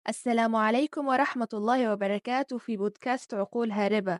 السلام عليكم ورحمة الله وبركاته في بودكاست عقول هاربة.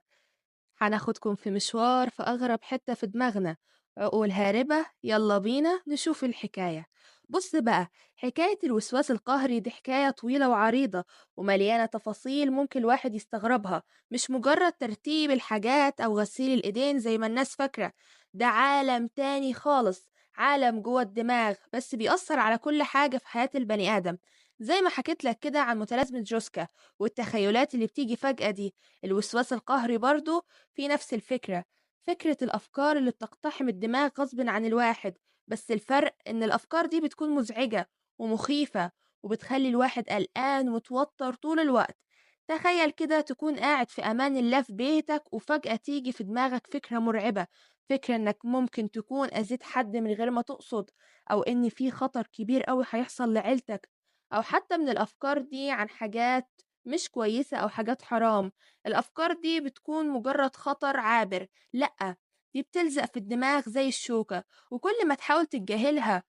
هناخدكم في مشوار في أغرب حتة في دماغنا. عقول هاربة، يلا بينا نشوف الحكاية. بص بقى، حكاية الوسواس القهري دي حكاية طويلة وعريضة ومليانة تفاصيل ممكن الواحد يستغربها. مش مجرد ترتيب الحاجات أو غسيل الإيدين زي ما الناس فاكرة. ده عالم تاني خالص، عالم جوه الدماغ بس بيأثر على كل حاجة في حياة البني آدم. زي ما حكيت لك كده عن متلازمة جوسكا والتخيلات اللي بتيجي فجأة دي، الوسواس القهري برضو في نفس الفكرة. فكرة الأفكار اللي بتقتحم الدماغ غصب عن الواحد، بس الفرق إن الأفكار دي بتكون مزعجة ومخيفة وبتخلي الواحد قلقان ومتوتر طول الوقت. تخيل كده تكون قاعد في أمان الله في بيتك وفجأة تيجي في دماغك فكرة مرعبة، فكرة إنك ممكن تكون أذيت حد من غير ما تقصد، أو إن في خطر كبير أوي هيحصل لعيلتك، أو حتى من الأفكار دي عن حاجات مش كويسة أو حاجات حرام. الأفكار دي بتكون مجرد خطر عابر، لأ، دي بتلزق في الدماغ زي الشوكة، وكل ما تحاول تتجاهلها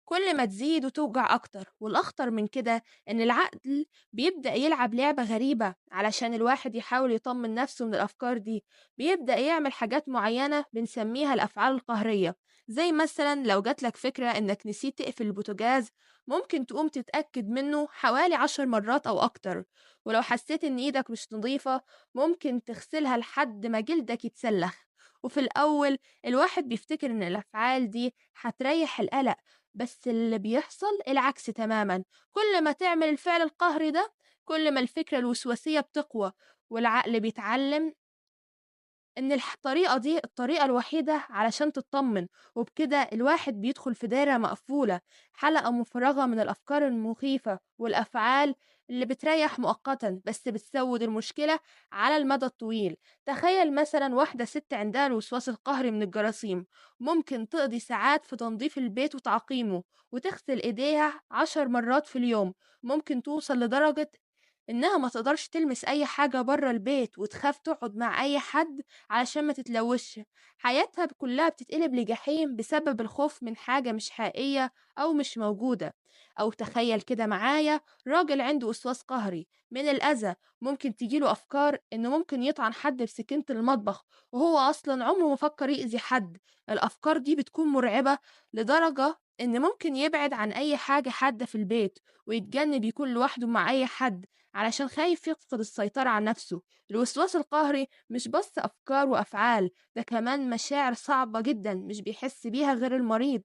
كل ما تزيد وتوجع أكتر. والأخطر من كده إن العقل بيبدأ يلعب لعبة غريبة علشان الواحد يحاول يطمن نفسه من الأفكار دي. بيبدأ يعمل حاجات معينة بنسميها الأفعال القهرية، زي مثلا لو جاتلك فكرة إنك نسيت تقفل البوتاجاز، ممكن تقوم تتأكد منه حوالي 10 مرات أو أكتر. ولو حسيت إن إيدك مش نظيفة، ممكن تغسلها لحد ما جلدك يتسلخ. وفي الأول الواحد بيفتكر إن الأفعال دي هتريح القلق، بس اللي بيحصل العكس تماما. كل ما تعمل الفعل القهري ده، كل ما الفكرة الوسواسية بتقوى، والعقل بيتعلم إن الطريقة دي الطريقة الوحيدة علشان تطمن. وبكده الواحد بيدخل في دايرة مقفولة، حلقة مفرغة من الأفكار المخيفة والأفعال اللي بتريح مؤقتا بس بتسود المشكلة على المدى الطويل. تخيل مثلا واحدة ست عندها الوسواس القهري من الجراثيم، ممكن تقضي ساعات في تنظيف البيت وتعقيمه، وتغسل إيديها 10 مرات في اليوم. ممكن توصل لدرجة إنها ما تقدرش تلمس أي حاجة برّه البيت، وتخاف تقعد مع أي حد علشان ما تتلوثش. حياتها كلّها بتتقلب لجحيم بسبب الخوف من حاجة مش حقيقية أو مش موجودة. أو تخيّل كده معايا راجل عنده وسواس قهري من الأذى، ممكن تيجي له أفكار إنه ممكن يطعن حد بسكينة المطبخ وهو أصلًا عمره ما فكّر يأذي حد. الأفكار دي بتكون مرعبة لدرجة إن ممكن يبعد عن أي حاجة حادة في البيت، ويتجنب يكون لوحده مع أي حد علشان خايف يفقد السيطرة على نفسه. الوسواس القهري مش بس أفكار وأفعال، ده كمان مشاعر صعبة جدا مش بيحس بيها غير المريض.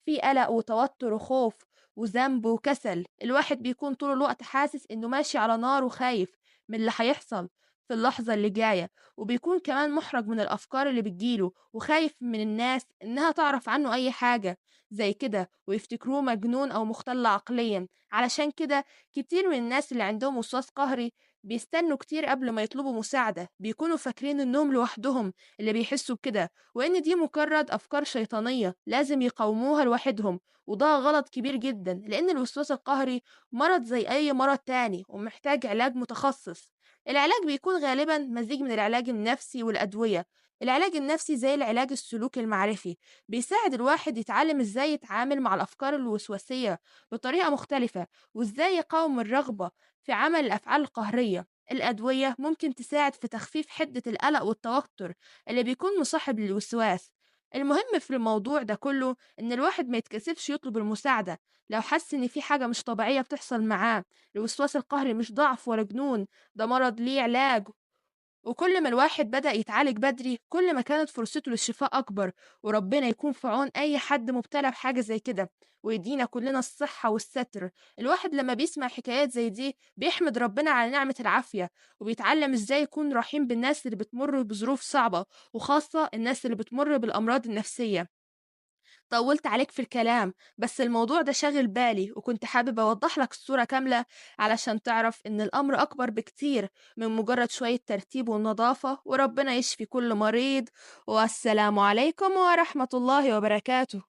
في قلق وتوتر وخوف وذنب وكسل. الواحد بيكون طول الوقت حاسس إنه ماشي على نار وخايف من اللي هيحصل في اللحظة اللي جاية. وبيكون كمان محرج من الأفكار اللي بتجيله، وخايف من الناس إنها تعرف عنه أي حاجة زي كده ويفتكروه مجنون أو مختل عقليا. علشان كده كتير من الناس اللي عندهم وسواس قهري بيستنوا كتير قبل ما يطلبوا مساعدة، بيكونوا فاكرين إنهم لوحدهم اللي بيحسوا بكده، وإن دي مجرد أفكار شيطانية لازم يقاوموها لوحدهم. وده غلط كبير جدا، لأن الوسواس القهري مرض زي أي مرض تاني ومحتاج علاج متخصص. العلاج بيكون غالبا مزيج من العلاج النفسي والأدوية. العلاج النفسي زي العلاج السلوكي المعرفي، بيساعد الواحد يتعلم ازاي يتعامل مع الأفكار الوسواسية بطريقة مختلفة، وإزاي يقاوم الرغبة في عمل الأفعال القهرية. الأدوية ممكن تساعد في تخفيف حدة القلق والتوتر اللي بيكون مصاحب للوسواس. المهم في الموضوع ده كله إن الواحد ما يتكسفش يطلب المساعدة لو حس إن في حاجة مش طبيعية بتحصل معاه. الوسواس القهري مش ضعف ولا جنون، ده مرض ليه علاج. وكل ما الواحد بدأ يتعالج بدري، كل ما كانت فرصته للشفاء أكبر. وربنا يكون في عون أي حد مبتلى بحاجة زي كده، ويدينا كلنا الصحة والستر. الواحد لما بيسمع حكايات زي دي بيحمد ربنا على نعمة العافية، وبيتعلم إزاي يكون رحيم بالناس اللي بتمر بظروف صعبة، وخاصة الناس اللي بتمر بالأمراض النفسية. طوّلت عليك في الكلام، بس الموضوع ده شاغل بالي وكنت حابب أوضّح لك الصورة كاملة علشان تعرف إن الأمر أكبر بكتير من مجرد شوية ترتيب ونضافة. وربنا يشفي كل مريض، والسلام عليكم ورحمة الله وبركاته.